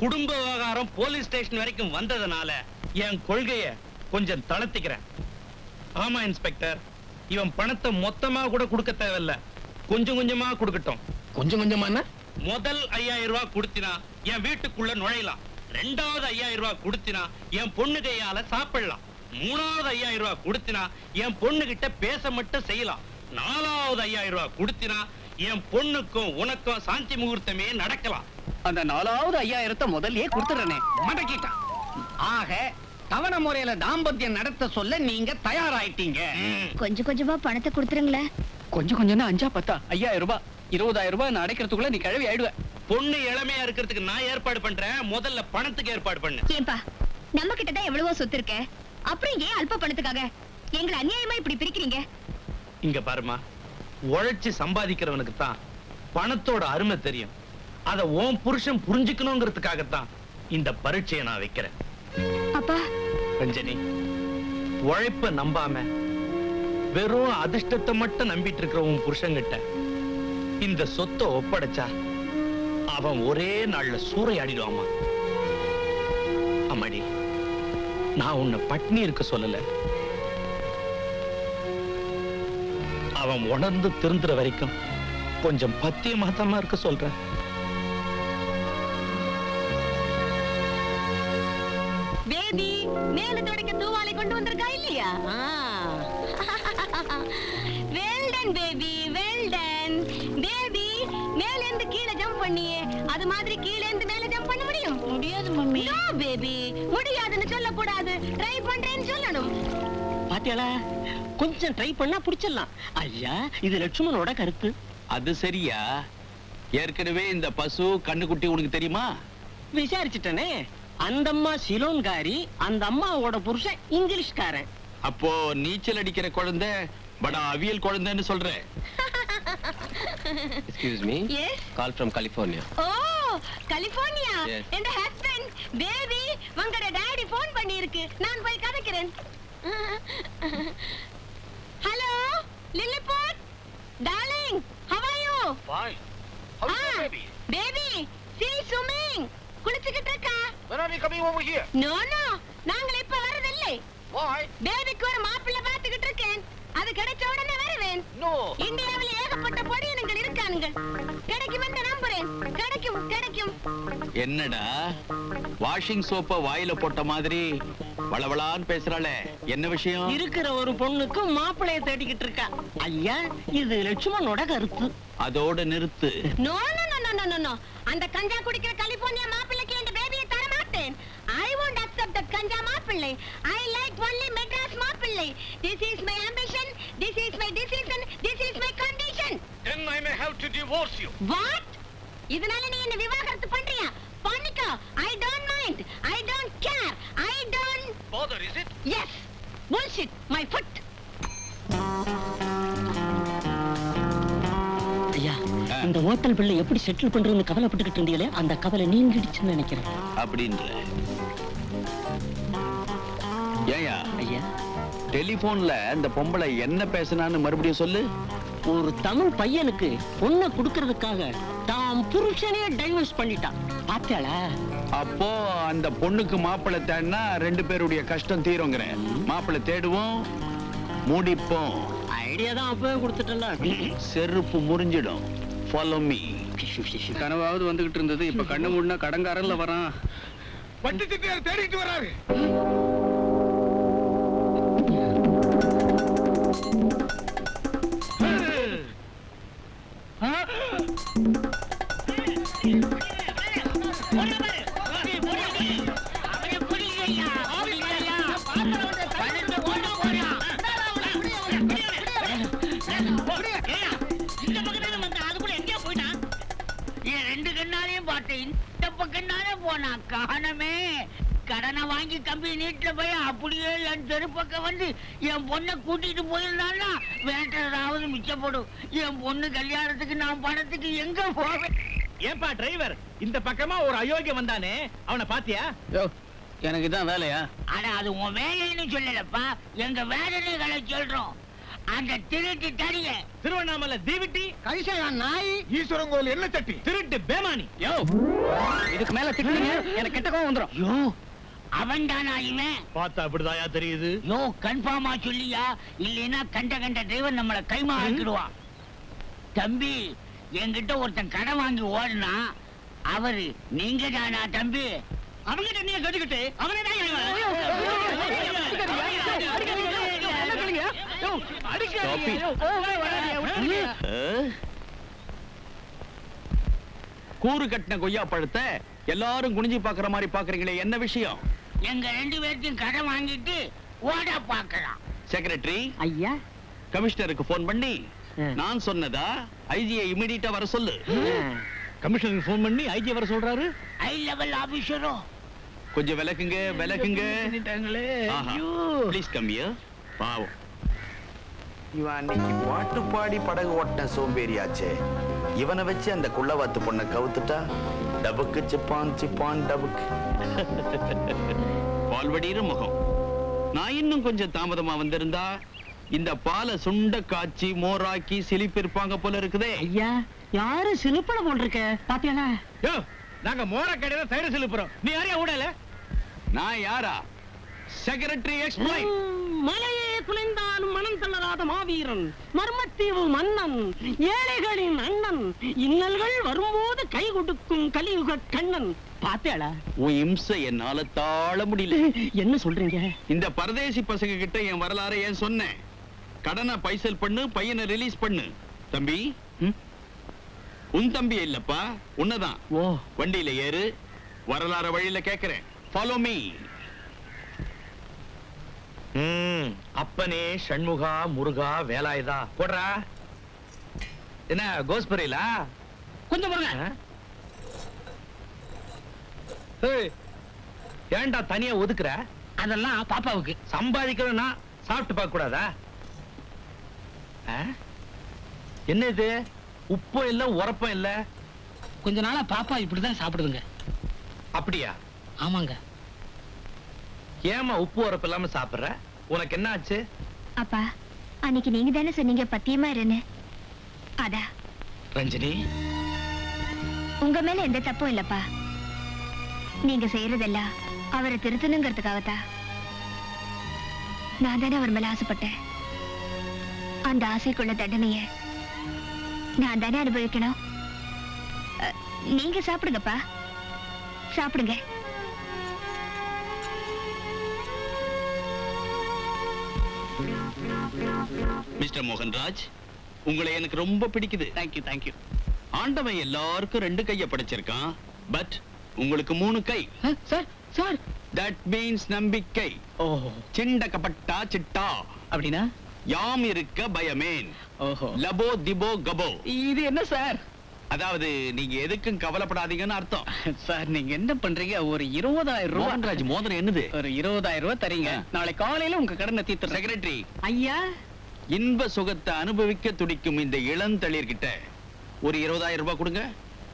குடும்ப விவகாரம் police station வரைக்கும் வந்ததனால என் கொள்கைய கொஞ்சம் தளர்த்திக்கிறேன். ஆமா இன்ஸ்பெக்டர், இவன் பணத்தை மொத்தமா கூட கொடுக்க தேவையில்ல, கொஞ்சம் கொஞ்சமா கொடுக்கட்டும். கொஞ்சம் கொஞ்சமா? முதல் 5000 ரூபாய் கொடுத்தினா என் வீட்டுக்குள்ள நுழையலாம். ரெண்டாவது 5000 ரூபாய் கொடுத்தினா என் பொண்ணு கையால சாப்பிடலாம். மூணாவது 5000 ரூபாய் கொடுத்தினா என் பொண்ணு கிட்ட பேச மட்டும் செய்யலாம். நாலாவது 5000 ரூபாய் கொடுத்தினா என் பொண்ணுக்கும் உனக்கும் சாந்தி முகூர்த்தமே நடக்கலாம். அந்த 4வது 5000 முதல்லயே கொடுத்துறனே மடக்கிட்டான். ஆக தவணை முறையில தாம்பத்தியம் நடத்த சொல்ல நீங்க தயாராயிட்டீங்க. கொஞ்சம் கொஞ்சமா பணத்தை கொடுத்துருங்களேன். கொஞ்சம் கொஞ்சம் 5 10 5000 ரூபாய் 20000 ரூபாய் நான் அடைக்கிறதுக்குள்ள நீ கிழவி ஆயிடுவ. பொண்ணு இளமையா இருக்கிறதுக்கு நான் ஏற்பாடு பண்றேன், முதல்ல பணத்துக்கு ஏற்பாடு பண்ணு. ஏன்பா, நம்ம கிட்டதான் எவ்வளவோ சொத்து இருக்க, அப்புறம் ஏன் அல்ப பணத்துக்காக எங்களை அநியாயமா இப்படி பிரிக்கிறீங்க? இங்க பாருமா, உழைச்சு சம்பாதிக்கிறவனுக்கு தான் பணத்தோட அருமை தெரியும். அத உன் புருஷன் புரிஞ்சுக்கணுங்கிறதுக்காகத்தான் இந்த பரீட்சையை நான் வைக்கிறேன். அப்பா ரஞ்சனி, உழைப்ப நம்பாம வெறும் அதிர்ஷ்டத்தை மட்டும் நம்பிட்டு இருக்கிற உன் புருஷன்கிட்ட இந்த சொத்தை ஒப்படைச்சா அவன் ஒரே நாள்ல சூறையாடிடுவாமா. அம்மாடி, நான் உன்னை பட்னி இருக்க சொல்லல, அவன் உணர்ந்து திருந்துற வரைக்கும் கொஞ்சம் பத்தியமாத்தமா இருக்க சொல்றேன். பேபி மேல தொடக்க தூவாலை கொண்டு வந்திருக்கா இல்லையா? Well done baby, well done baby. மேல இருந்து கீழே ஜம்ப் பண்ணியே, அது மாதிரி கீழே இருந்து மேல ஜம்ப் பண்ண முடியும்? முடியாது மம்மி. நோ பேபி, முடியாதுன்னு சொல்லக்கூடாது, ட்ரை பண்றேன்னு சொல்லணும். பாத்தியாளா, கொஞ்சம் ட்ரை பண்ணா புடிச்சிடலாம். ஐயா, இது லட்சுமணோட கருத்து. அது சரியா? ஏற்கனவே இந்த பசு கண்ணுக்குட்டி உனக்கு தெரியுமா? விசாரிச்சுட்டனே. அந்த அம்மா சிலோன்காரி, அந்த அம்மாவோட புருஷன் இங்கிலீஷ்காரன். அப்போ நீச்சல் அடிக்கிற குழந்தை படா அவியல் குழந்தைன்னு சொல்ற? Excuse me. Yes. Call from California. Oh, California. Yes. என் ஹஸ்பண்ட் பேபி, உங்களோட டாடி ஃபோன் பண்ணி இருக்கு, நான் போய் கதைக்கிறேன். Hello Lilliput darling, how are you? Fine. How's your baby? Baby, see swimming. குளிச்சிட்டு இருக்கா? When are you coming over here? No no, நாங்கள் இப்ப வரதில்லை. Why? பேபிக்கு ஒரு மாப்பிள்ளை பார்த்துக்கிட்டு இருக்கேன், அது கிடைச்ச உடனே வருவேன். No. இந்தியாவில் ஏகப்பட்ட பொடியனங்கள் இருக்கானுங்கள், கிடைக்கும் என்று நம்புறேன். கிடைக்கும் கிடைக்கும். என்னடா வாஷிங் சோப்ப வாயில போட்ட மாதிரி வளவளான்னு பேசுறாளே, என்ன விஷயம்? இருக்கிற ஒரு பொண்ணுக்கு மாப்பிளைய தேடிக்கிட்டு இருக்கா. ஐயா, இது லட்சுமணோட கருத்து. அதோட நிறுத்து. No no no no no no, அந்த கஞ்சா குடிக்கிற கலிபோர்னியா மாப்பிள்ளைக்கு இந்த பேபியை தர மாட்டேன். I won't accept that கஞ்சா மாப்பிள்ளை. I like only மெட்ராஸ் மாப்பிள்ளை. This is my ambition, this is my decision, this is my condition. Then I may have to divorce you. What? இதனால நீ என்ன விவாகரத்து பண்றியா? பண்ணிக்கோ. I don't mind, I don't care, I don't Bother, is it? Yes. Bullshit, my foot. ஐயா, இந்த hotel பிள்ளை எப்படி செட்டில் பண்றதுன்னு கவலைப்பட்டுக்கிட்டு இருந்தீங்களே, அந்த கவலை நீங்கிடுச்சுன்னு நினைக்கிறேன். அப்படின்ற ஏயா ஐயா, டெலிபோன்ல இந்த பொம்பளை என்ன பேசினான்னு மறுபடியும் சொல்லு. ஒரு தமிழ் பையனுக்கு பொண்ணை கொடுக்கறதுக்காக தாம் புருஷனே டைவர்ஸ் பண்ணிட்டான். பாத்தியாளா? அப்போ அந்த பொண்ணுக்கு மாப்பிள்ளை தேடினா 2 பேருடைய கஷ்டம் தீருங்கிற. மாப்பிள்ளை தேடுவோம், முடிப்போம். ஐடியா தான் அப்பவே கொடுத்துட்டல. செருப்பு முறிஞ்சிடும். Follow me. கனவாவது வந்துகிட்டு இருந்தது, இப்ப கண்ணு மூடினா கடங்காரன்ல வரான். வட்டி திட்டியார் தேடிட்டு வராரு. காணமே. கடனை வாங்கி கம்பி நீட்டுல போய் அப்படியே என் தெருப்பக்கம் வந்து என் பொண்ணை கூட்டிட்டு போயிருந்தான்னா வேண்டதாவது மிச்சப்படும். என் பொண்ணு கல்யாணத்துக்கு நான் பணத்துக்கு எங்க போவேன்? ஏன்பா டிரைவர், இந்த பக்கமா ஒரு அயோக்கியம் வந்தானே, அவனை பாத்தியா? எனக்கு இதான் வேலையா? ஆனா அது உன் வேலைன்னு சொல்லலப்பா, எங்க வேதனைகளை சொல்றோம். அந்த திருட்டு தடிய திருவண்ணாமலை தீவிட்டி, கரிசையான் நாய். ஈஸ்வரங்கோயில் என்ன சட்டி? திருட்டு பேமானி. யோ, இதுக்கு மேல திட்டுறீங்க எனக்கு கெட்ட கோவம் வந்துரும். யோ அவன் தானா இவன்? பார்த்தா அப்படிதாயா தெரியுது. யோ கன்ஃபார்மா சொல்லியா, இல்லைன்னா கண்ட டிரைவர் நம்மள கைமா ஆக்கிடுவான். தம்பி, என்கிட்ட ஒருத்தன் கடன் வாங்கி ஓடுனா அவரு நீங்க தானா தம்பி? அவங்கிட்ட நீ கட்டுக்கிட்டு அவனே தான் கூறு கட்டின கொய்யா பழத்தை எல்லாரும் குனிஞ்சு பாக்குற மாதிரி பாக்குறீங்களே, என்ன விஷயம்? எங்க 2 பேர்த்தையும் கடன் வாங்கிட்டு ஓட பாக்கலாம். செக்ரட்டரி ஐயா, கமிஷனருக்கு போன் பண்ணி நான் சொன்னதா ஐஜியை இமிடியேட்டா வர சொல்லு. கமிஷனருக்கு போன் பண்ணி ஐஜி வர சொல்றாரு. ஹை லெவல் ஆபீசரோ கொஞ்சம் விலக்குங்க விலக்குங்க. Please come here. பாவம், இவன் அன்னைக்கு பாட்டு பாடி படகு ஓட்டின சோம்பேறியாச்சே, இவனை வச்சு அந்த குள்ளவாத்து பொண்ணை கவுத்துட்டா டபுக்கு சிப்பான் சிப்பான் டபுக்கு. பால்வடிகிற முகம். நான் இன்னும் கொஞ்சம் தாமதமா வந்திருந்தா இந்த பாலை சுண்ட காய்ச்சி மோராக்கி சிலிப்பிருப்பாங்க போல இருக்குதே. ஐயா, யாரு சிலுப்பட போட்டிருக்க பாத்தியாளா? யோ, நாங்க மோர கடையில தயிர் சிலுப்புறோம். நீ யாரையா ஊடல? நான் யாரா? Secretary explain. மலையே குலைந்தாலும் மனம் தளராத மாவீரன், மர்மத்தீவு மன்னன், ஏழைகளின் அண்ணன், இன்னல்கள் வரும்போது கை கொடுக்கும் கலியுக கண்ணன். பாத்தியாளா? உன் இம்சை என்னால தாழ முடியல. என்ன சொல்றீங்க? இந்த பரதேசி பசங்க கிட்ட என் வரலாறை ஏன் சொன்னேன்? கடனை பைசல் பண்ணு, பையனை ரிலீஸ் பண்ணு. தம்பி, உன் தம்பி இல்லப்பா, உன்னதான். ஓ, வண்டியில ஏறு, வரலாறு வழியில கேக்குறேன். Follow me. அப்பனே ஷண்முகா முருகா வேலாயுதா போடுறா. என்ன கோஸ்பரியில கொஞ்சம் பாருங்க. ஏன்டா தனியா ஒதுக்குற? அதெல்லாம் பாப்பாவுக்கு. சம்பாதிக்கிறோம்னா சாப்பிட்டு பார்க்க கூடாதா? என்ன இது? உப்பும் இல்ல உரப்பும் இல்ல. கொஞ்ச நாளா பாப்பா இப்படிதான் சாப்பிடுதுங்க. அப்படியா? ஆமாங்க. ஏமா உப்பு உரப்பு இல்லாம சாப்பிடுற? உனக்கு என்ன ஆச்சு? அப்பா, அன்னைக்கு நீங்க தானே சொன்னீங்க பத்தியமா இருன்னு. அதா ரஞ்சினி, உங்க மேல எந்த தப்பும் இல்லப்பா. நீங்க செய்யறதெல்லாம் அவரை திருத்தணுங்கிறதுக்காகத்தான். நான் தானே அவர் மேல ஆசைப்பட்டேன். அந்த ஆசைக்குள்ள தண்டனைய நான் தானே அனுபவிக்கணும். நீங்க சாப்பிடுங்கப்பா, சாப்பிடுங்க. மிஸ்டர் மோகன்ராஜ், உங்களை எனக்கு ரொம்ப பிடிக்குது. Thank you thank you. ஆண்டவன் எல்லாருக்கும் 2 கைய படைச்சிருக்கான். பட் உங்களுக்கு 3 கை. சார் சார், தட் மீன்ஸ் நம்பிக்கை. ஓஹோ, சிண்ட கபட்டா சிட்டா. அப்படின்னா? யாம் இருக்க பயமேன். ஓஹோ, லபோ திபோ கபோ. இது என்ன சார்? அதாவது நீங்க எதுக்கும் கவலைப்படாதீங்கன்னு அர்த்தம். சார், நீங்க என்ன பண்றீங்க? ஒரு 20,000 ரூபாய். மோகன்ராஜ், மோதிரம் என்னது? ஒரு 20,000 ரூபாய் தரீங்க. நாளை காலையில உங்க கடனை தீர்த்துறேன். செக்ரட்டரி, ஐயா, இன்ப சுகத்தை அனுபவிக்க துடிக்கும் இந்த இளந்தளிர்கிட்ட ஒரு 20,000 ரூபாய் கொடுங்க.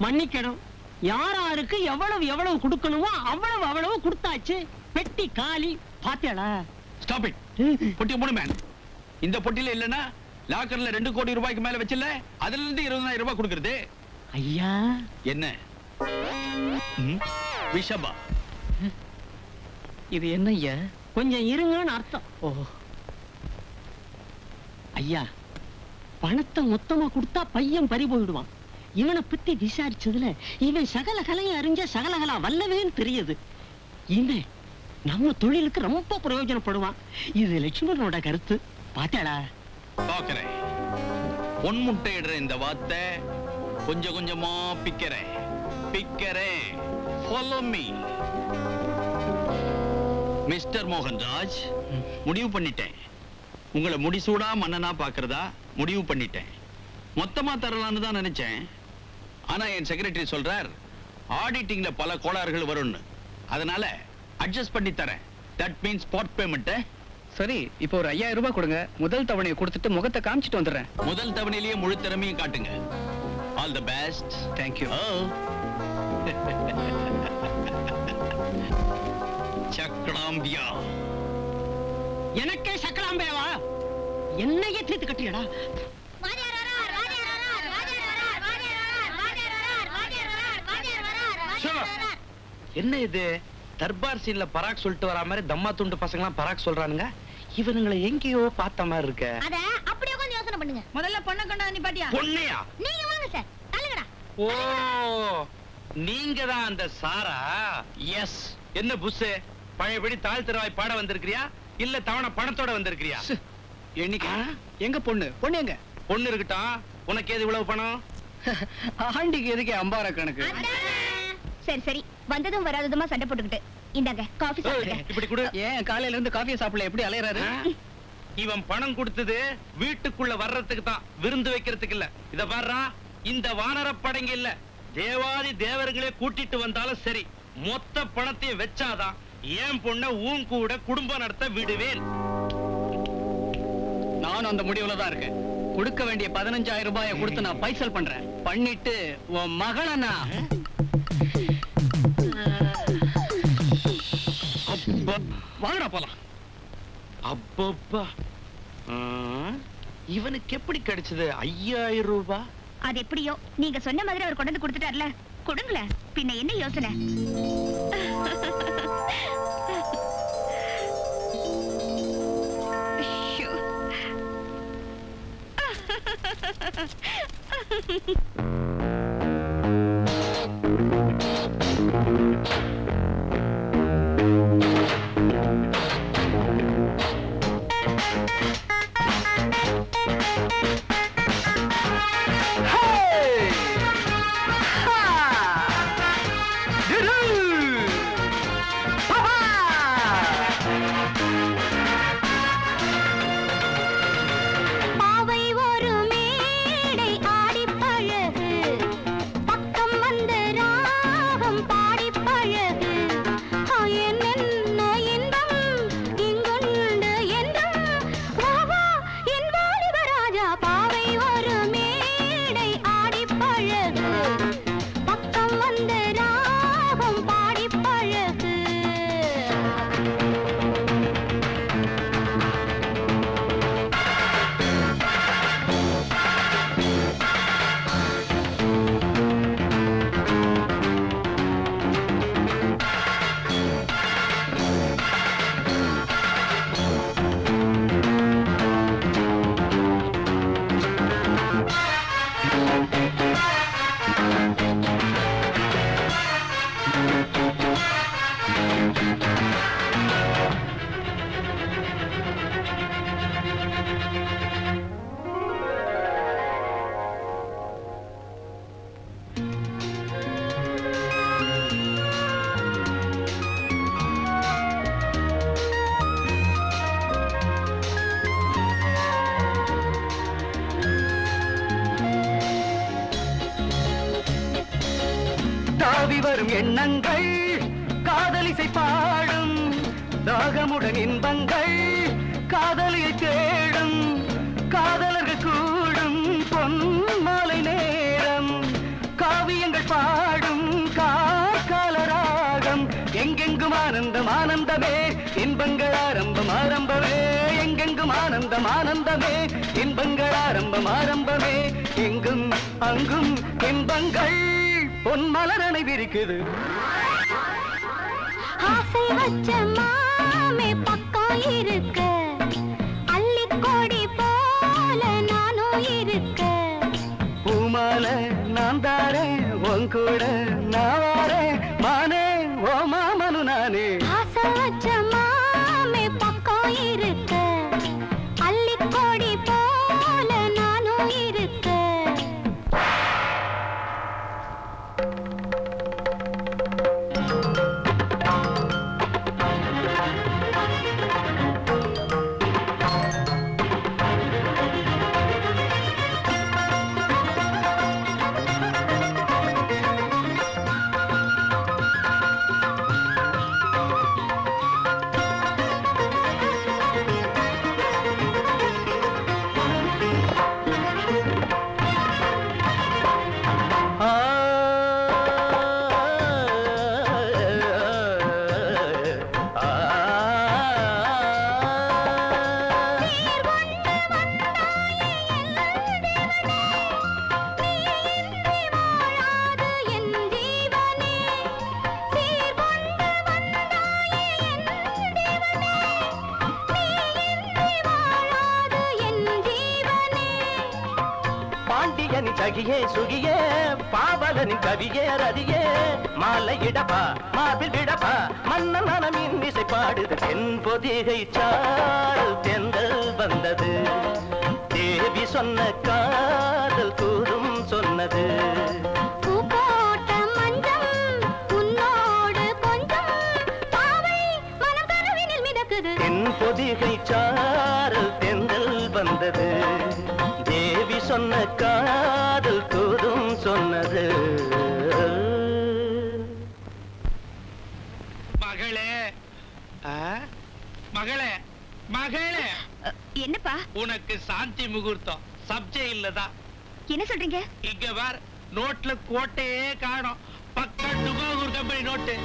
மன்னிக்கணும். யாராருக்கு எவ்வளவு எவ்வளவு கொடுக்கணுமோ அவ்வளவு அவ்வளவு கொடுத்தாச்சு. பெட்டி காலி. பாத்தியாளா? Stop it. பொட்டி மூணு மேன். இந்த பொட்டில இல்லனா லாக்கர்ல 2 கோடி ரூபாய்க்கு மேல வச்சில்ல, அதுல இருந்து 20,000 ரூபாய் கொடுக்கிறது. ஐயா, என்ன விஷபா? இது என்ன ஐயா? கொஞ்சம் இருங்கன்னு அர்த்தம். ஓ, ஐயா, பணத்தை மொத்தமா கொடுத்தா பையன் பறி போயிடுவான். இவனை பத்தி விசாரிச்சதுல இவன் சகல கலையும் அறிஞ்ச சகலகலா வல்லவேன்னு தெரியுது. இவன் நம்ம தொழிலுக்கு ரொம்ப பிரயோஜனப்படுவான். இது லட்சுமணனோட கருத்து. பாத்தாளா? பாக்குறேன். பொன்முட்டை இடுற இந்த வார்த்தை கொஞ்சம் கொஞ்சமா பிக்கிறேன். Follow me. மிஸ்டர் மோகன்ராஜ், முடிவு பண்ணிட்டேன். உங்களை முடிசூடா மன்னனா பாக்குறதா முடிவு பண்ணிட்டேன். மொத்தமா தரலான்னு தான் நினைச்சேன். ஆனா என் செக்ரட்டரி சொல்றார் ஆடிட்டிங்ல பல கோளாறுகள் வரும்னு. அதனால அட்ஜஸ்ட் பண்ணி தரேன். That means spot payment. சரி, இப்போ ஒரு 5,000 ரூபாய் கொடுங்க. முதல் தவணையை கொடுத்துட்டு முகத்தை காமிச்சிட்டு வந்துடுறேன். முதல் தவணையிலேயே முழு திறமையும் காட்டுங்க. All the best. தேங்க்யூ. சக்கலாம்பியா. எனக்கே சக்கலாம்பேவா? என்னையே தீர்த்து கட்டியடா. வாத்தியார் வரார், வாத்தியார் வரார், வாத்தியார் வரார், வாத்தியார் வரார், வாத்தியார் வரார், வாத்தியார் வரார், வாத்தியார் வரார், வாத்தியார் வரார். என்ன இது தர்பார் சீன்ல பராக் சொல்லிட்டு வரா மாதிரி தம்மா துண்டு பசங்க பராக் சொல்றானுங்க. இவனுங்களை எங்கேயோ பார்த்த மாதிரி இருக்க. அத அப்படியே கொஞ்சம் யோசனை பண்ணுங்க. முதல்ல பொண்ண கொண்டா நீ பாட்டியா? பொண்ணையா? நீங்க வாங்க சார். தள்ளுங்கடா. ஓ, நீங்க தான் அந்த சாரா? எஸ். என்ன புஸ் பழையபடி தாழ் திருவாய் பாட வந்திருக்கிறியா இல்ல தவணை பணத்தோட வந்திருக்கிறியா? என்னைக்கு எங்க பொண்ணு எங்க? பொண்ணு இருக்கட்டும், உனக்கு ஏது இவ்வளவு பணம்? ஆண்டிக்கு எதுக்கு அம்பார கணக்கு? சரி சரி, வந்ததும் வராததுமா சண்டை போட்டுக்கிட்டு இந்தாங்க காபி சாப்பிடுங்க. இப்படி கொடு. ஏன் காலையில இருந்து காஃபியை சாப்பிடல, எப்படி அலையறாரு? இவன் பணம் கொடுத்தது வீட்டுக்குள்ள வர்றதுக்கு தான், விருந்து வைக்கிறதுக்கு இல்ல. இத பாருடா, இந்த வானர படங்க இல்ல, தேவாதி தேவர்களே கூட்டிட்டு வந்தாலும் சரி, மொத்த பணத்தையும் வச்சாதான் ஏன் பொண்ண ஊன் கூட குடும்பம் நடத்த விடுவேன். நானும் அந்த முடிவுல தான் இருக்கேன். கொடுக்க வேண்டிய 15,000 ரூபாயை கொடுத்து நான் பைசல் பண்றேன். பண்ணிட்டு உன் மகளை நான் வாங்கடா போலாம். அப்பப்பா, இவனுக்கு எப்படி கிடைச்சது 5,000 ரூபாய்? அது எப்படியோ நீங்க சொன்ன மாதிரி அவர் கொண்டு வந்து கொடுத்துட்டார்ல, கொடுங்களேன். பின்ன என்ன யோசனை? வரும் எண்ணங்கள் காதலிசை பாடும், தாகமுடன் இன்பங்கள் காதலியை தேடும், காதலர்கள் கூடும் பொன் மாலை நேரம், காவியங்கள் பாடும் காலராகம், எங்கெங்கும் ஆனந்தம் ஆனந்தமே, இன்பங்கள் ஆரம்பம் ஆரம்பமே, எங்கெங்கும் ஆனந்தம் ஆனந்தமே, இன்பங்கள் ஆரம்பம் ஆரம்பமே, எங்கும் அங்கும் இன்பங்கள் பொன் மலரனை விரிக்குது. ஆசை வச்ச மாமே பக்கம் இருக்க, அள்ளிக்கொடி போல நானும் இருக்க, பூமால நான் தாரேன் உன் கூட நான் வாரேன், மானே ஓ மாமனு நானே. ஆசை வச்ச மாமே பக்கம் இருக்க, அள்ளிக்கொடி போல நானும் இருக்க. சகியே சுகியே பாவலனின் கவியே ரதியே மாலையிடப்பா மார்பில் விடப்பா மன்னன் மனமின் இசை பாடுது தென்பொதிகை சால் தென்றல் வந்தது தேவி சொன்ன காதல் கூறும் சொன்னது பொதிகை சாரல் தென்றல் வந்தது தேவி சொன்ன காதல் கூறும் சொன்னது மகளே மகளே மகளே என்னப்பா உனக்கு சாந்தி முகூர்த்தம் சப்ஜை இல்லதா என்ன சொல்றீங்க இங்க பார் நோட்ல கோட்டையே காணோம் பக்கா டுபாகூர் கம்பெனி நோட்டு